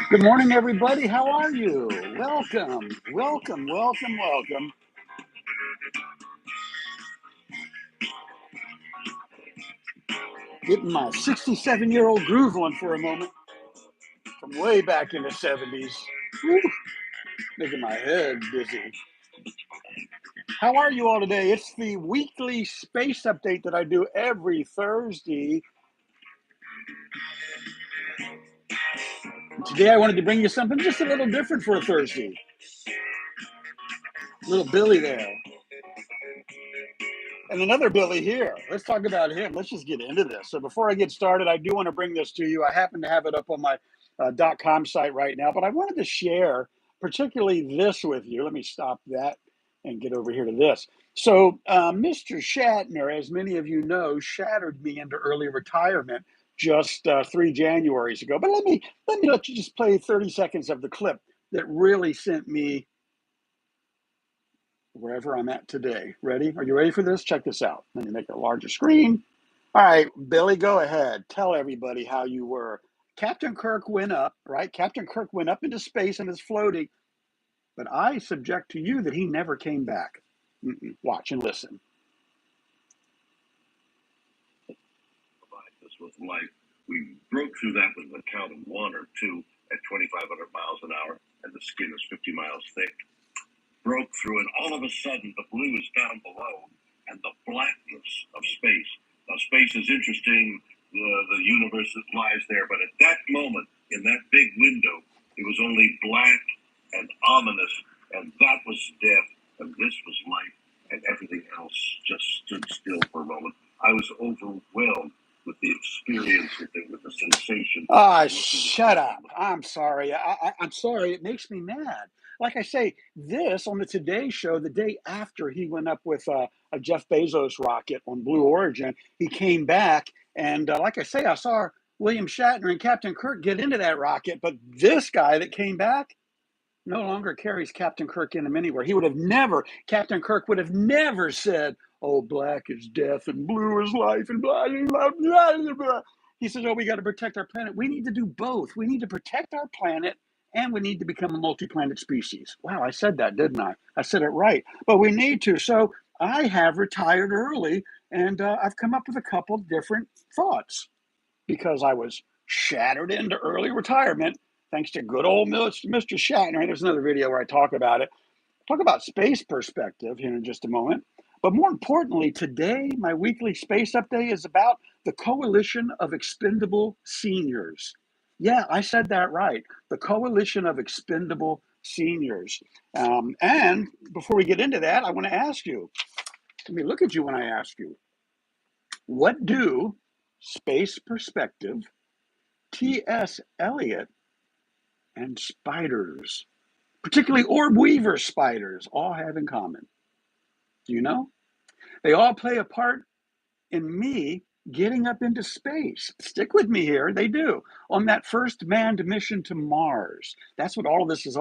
Good morning, everybody. How are you? Welcome, welcome, welcome, welcome. Getting my 67-year-old groove on for a moment from way back in the 70s. Woo, making my head dizzy. How are you all today? It's the weekly space update that I do every Thursday. Today I wanted to bring you something just a little different for a Thursday. Little Billy there. And another Billy here. Let's talk about him. Let's just get into this. So before I get started, I do want to bring this to you. I happen to have it up on my .com site right now, but I wanted to share particularly this with you. Let me stop that and get over here to this. So Mr. Shatner, as many of you know, shattered me into early retirement just 3 Januaries ago. But let you just play 30 seconds of the clip that really sent me wherever I'm at today. Ready? Are you ready for this? Check this out. Let me make a larger screen. All right, Billy, go ahead. Tell everybody how you were. Captain Kirk went up, right? Captain Kirk went up into space and is floating. But I subject to you that he never came back. Watch and listen. This was life. We broke through that with a count of 1 or 2 at 2,500 miles an hour, and the skin is 50 miles thick. Broke through, and all of a sudden the blue is down below and the blackness of space. Now, space is interesting, the universe that lies there, but at that moment, in that big window, it was only black and ominous, and that was death, and this was life, and everything else just stood still for a moment. I was overwhelmed with the experience, with the sensation. Shut up. I'm sorry. I'm sorry. It makes me mad. Like I say, this on the Today Show, the day after he went up with a Jeff Bezos rocket on Blue Origin, he came back. And like I say, I saw William Shatner and Captain Kirk get into that rocket. But this guy that came back no longer carries Captain Kirk in him anywhere. Captain Kirk would have never said, oh, black is death and blue is life and blah, blah, blah, blah, blah. He says, oh, we got to protect our planet. We need to do both. We need to protect our planet and we need to become a multi-planet species. Wow, I said that, didn't I? I said it right. But we need to. So I have retired early and I've come up with a couple different thoughts because I was shattered into early retirement thanks to good old Mr. Shatner. There's another video where I talk about it. Talk about space perspective here in just a moment. But more importantly, today, my weekly space update is about the Coalition of Expendable Seniors. Yeah, I said that right. The Coalition of Expendable Seniors. And before we get into that, I want to ask you, let me look at you when I ask you, what do space perspective, T.S. Eliot, and spiders, particularly orb weaver spiders, all have in common? Do you know? They all play a part in me getting up into space. Stick with me here. They do. On that first manned mission to Mars. That's what all of this is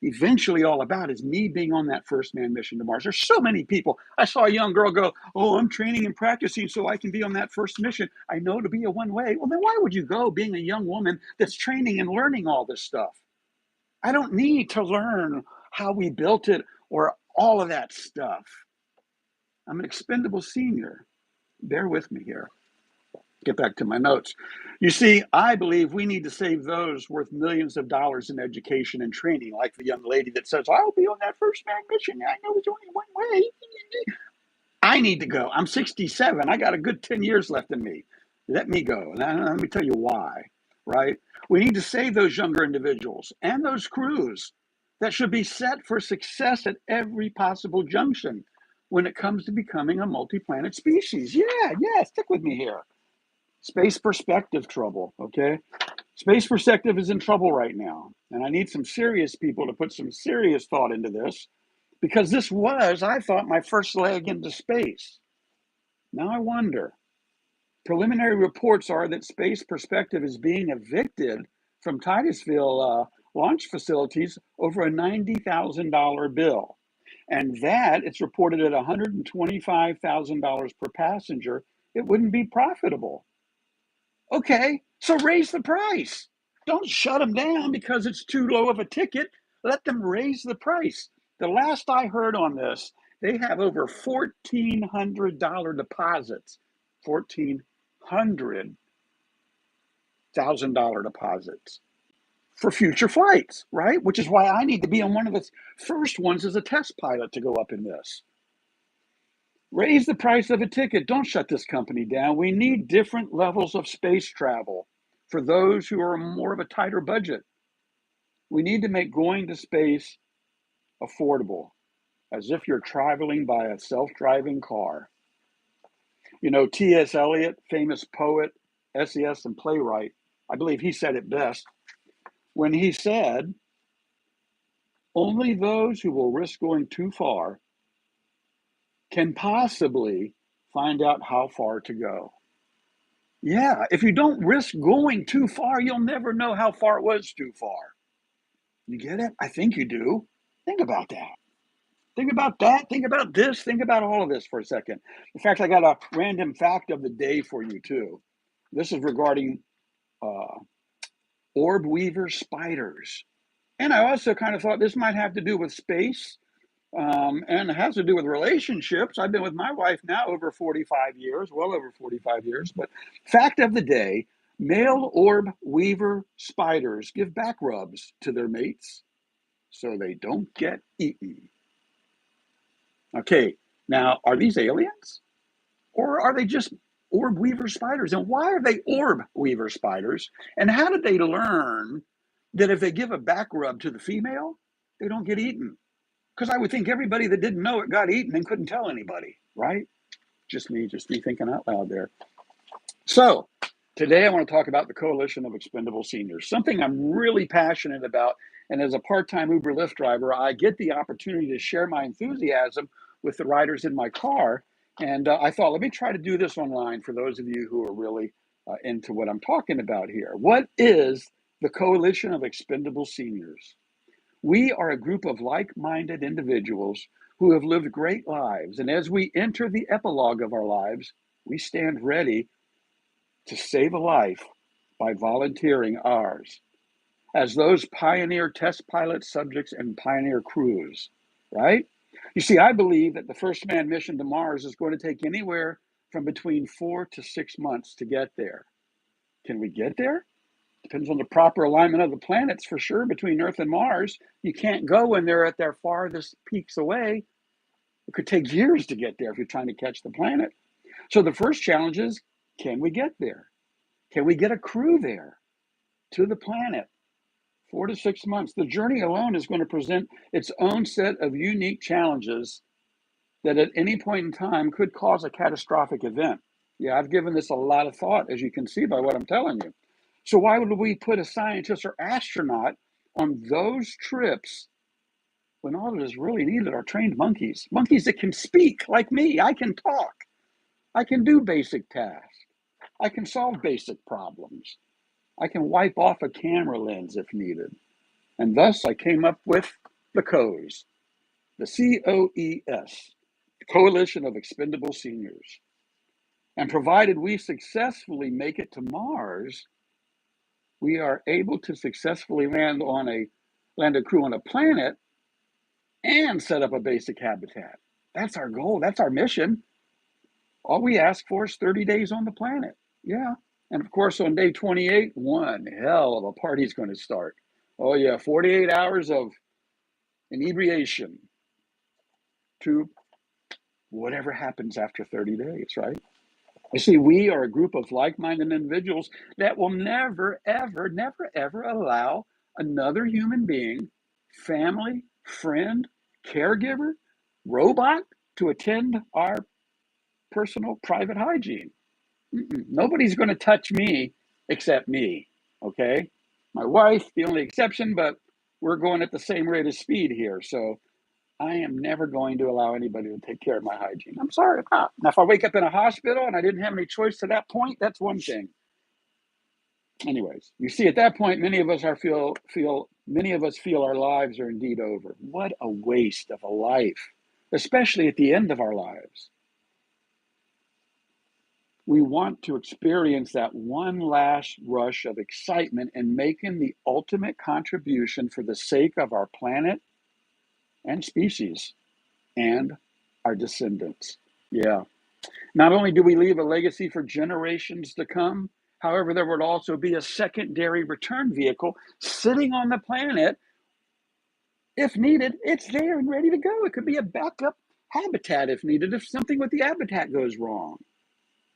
eventually all about, is me being on that first manned mission to Mars. There's so many people. I saw a young girl go, oh, I'm training and practicing so I can be on that first mission. I know to be a one-way. Well, then why would you go being a young woman that's training and learning all this stuff? I don't need to learn how we built it or all of that stuff. I'm an expendable senior. Bear with me here. Get back to my notes. You see, I believe we need to save those worth millions of dollars in education and training, like the young lady that says, I'll be on that first manned mission. I know it's only one way. I need to go. I'm 67. I got a good 10 years left in me. Let me go. And let me tell you why, right? We need to save those younger individuals and those crews that should be set for success at every possible junction when it comes to becoming a multi-planet species. Yeah, stick with me here. Space perspective trouble, okay? Space perspective is in trouble right now. And I need some serious people to put some serious thought into this, because this was, I thought, my first leg into space. Now I wonder. Preliminary reports are that Space Perspective is being evicted from Titusville launch facilities over a $90,000 bill. And that, it's reported at $125,000 per passenger, it wouldn't be profitable. Okay, so raise the price. Don't shut them down because it's too low of a ticket. Let them raise the price. The last I heard on this, they have over $1,400 deposits, $1,400,000 deposits for future flights, right? Which is why I need to be on one of the first ones as a test pilot to go up in this. Raise the price of a ticket. Don't shut this company down. We need different levels of space travel for those who are more of a tighter budget. We need to make going to space affordable, as if you're traveling by a self-driving car. You know, T.S. Eliot, famous poet, essayist, and playwright, I believe he said it best when he said, only those who will risk going too far can possibly find out how far to go. Yeah, if you don't risk going too far, you'll never know how far it was too far. You get it? I think you do. Think about that. Think about that. Think about this. Think about all of this for a second. In fact, I got a random fact of the day for you, too. This is regarding orb weaver spiders. And I also kind of thought this might have to do with space. And it has to do with relationships. I've been with my wife now over 45 years, well over 45 years. But fact of the day, male orb weaver spiders give back rubs to their mates so they don't get eaten. Okay, now are these aliens? Or are they just orb weaver spiders? And why are they orb weaver spiders? And how did they learn that if they give a back rub to the female, they don't get eaten? Because I would think everybody that didn't know it got eaten and couldn't tell anybody, right? Just me thinking out loud there. So today I want to talk about the Coalition of Expendable Seniors, something I'm really passionate about. And as a part-time Uber Lyft driver, I get the opportunity to share my enthusiasm with the riders in my car. And I thought, let me try to do this online for those of you who are really into what I'm talking about here. What is the Coalition of Expendable Seniors? We are a group of like-minded individuals who have lived great lives. And as we enter the epilogue of our lives, we stand ready to save a life by volunteering ours as those pioneer test pilot subjects and pioneer crews, right? You see, I believe that the first manned mission to Mars is going to take anywhere from between 4 to 6 months to get there. Can we get there? Depends on the proper alignment of the planets, for sure, between Earth and Mars. You can't go when they're at their farthest peaks away. It could take years to get there if you're trying to catch the planet. So the first challenge is, can we get there? Can we get a crew there to the planet? 4 to 6 months. The journey alone is going to present its own set of unique challenges that at any point in time could cause a catastrophic event. Yeah, I've given this a lot of thought, as you can see by what I'm telling you. So why would we put a scientist or astronaut on those trips when all that is really needed are trained monkeys? Monkeys that can speak like me. I can talk. I can do basic tasks. I can solve basic problems. I can wipe off a camera lens if needed. And thus I came up with the COES, the COES, the Coalition of Expendable Seniors. And provided we successfully make it to Mars, we are able to successfully land a crew on a planet and set up a basic habitat. That's our goal. That's our mission. All we ask for is 30 days on the planet. Yeah. And of course, on day 28, one hell of a party's going to start. Oh, yeah. 48 hours of inebriation to whatever happens after 30 days, right? You see, we are a group of like-minded individuals that will never, ever, never, ever allow another human being, family, friend, caregiver, robot to attend our personal private hygiene. Nobody's going to touch me except me, okay? My wife, the only exception, but we're going at the same rate of speed here. So I am never going to allow anybody to take care of my hygiene. I'm sorry about it. Now, if I wake up in a hospital and I didn't have any choice to that point, that's one thing. Anyways, you see, at that point, many of us feel our lives are indeed over. What a waste of a life, especially at the end of our lives. We want to experience that one last rush of excitement and making the ultimate contribution for the sake of our planet and species and our descendants. Yeah. Not only do we leave a legacy for generations to come, however, there would also be a secondary return vehicle sitting on the planet. If needed, it's there and ready to go. It could be a backup habitat if needed, if something with the habitat goes wrong.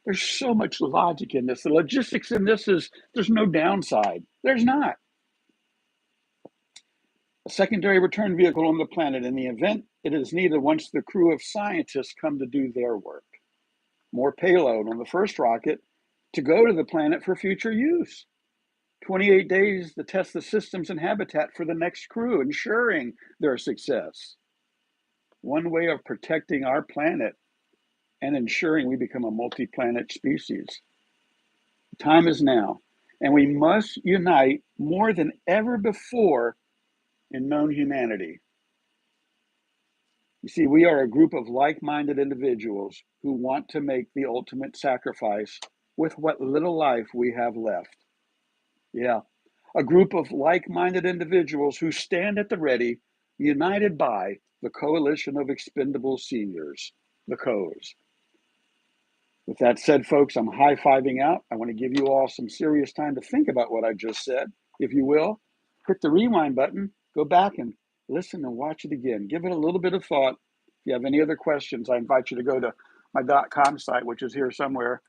There's so much logic in this. The logistics in this is there's no downside. There's not. A secondary return vehicle on the planet in the event it is needed once the crew of scientists come to do their work. More payload on the first rocket to go to the planet for future use. 28 days to test the systems and habitat for the next crew, ensuring their success. One way of protecting our planet and ensuring we become a multi-planet species. The time is now, and we must unite more than ever before in known humanity. You see, we are a group of like-minded individuals who want to make the ultimate sacrifice with what little life we have left. Yeah, a group of like-minded individuals who stand at the ready, united by the Coalition of Expendable Seniors, the COES. With that said, folks, I'm high-fiving out. I want to give you all some serious time to think about what I just said. If you will, hit the rewind button, go back and listen and watch it again. Give it a little bit of thought. If you have any other questions, I invite you to go to my .com site, which is here somewhere.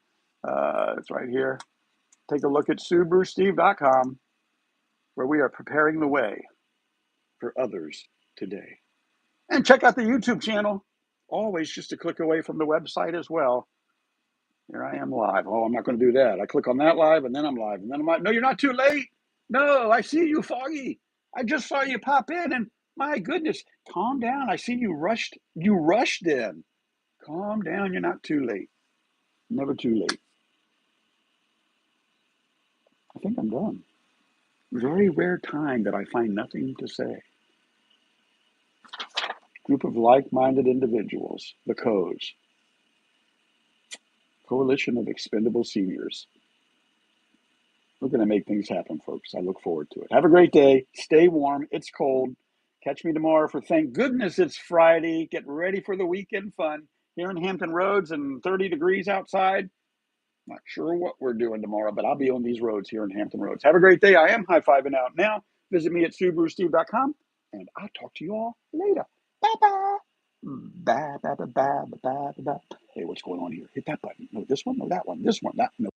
It's right here. Take a look at SubaruSteve.com, where we are preparing the way for others today. And check out the YouTube channel. Always just a click away from the website as well. Here I am live. Oh, I'm not going to do that. I click on that live, and then I'm live. And then I'm like, no, you're not too late. No, I see you, Foggy. I just saw you pop in, and my goodness, calm down. I see you rushed. You rushed in. Calm down. You're not too late. Never too late. I think I'm done. Very rare time that I find nothing to say. Group of like-minded individuals, the COES. Coalition of Expendable Seniors. We're going to make things happen, folks. I look forward to it. Have a great day. Stay warm. It's cold. Catch me tomorrow for thank goodness it's Friday. Get ready for the weekend fun here in Hampton Roads and 30 degrees outside. Not sure what we're doing tomorrow, but I'll be on these roads here in Hampton Roads. Have a great day. I am high-fiving out now. Visit me at SubaruSteve.com, and I'll talk to you all later. Bye-bye. Bye, bye, bye, bye, bye, bye, bye. Hey, what's going on here? Hit that button. No, this one. No, that one. This one. That. No.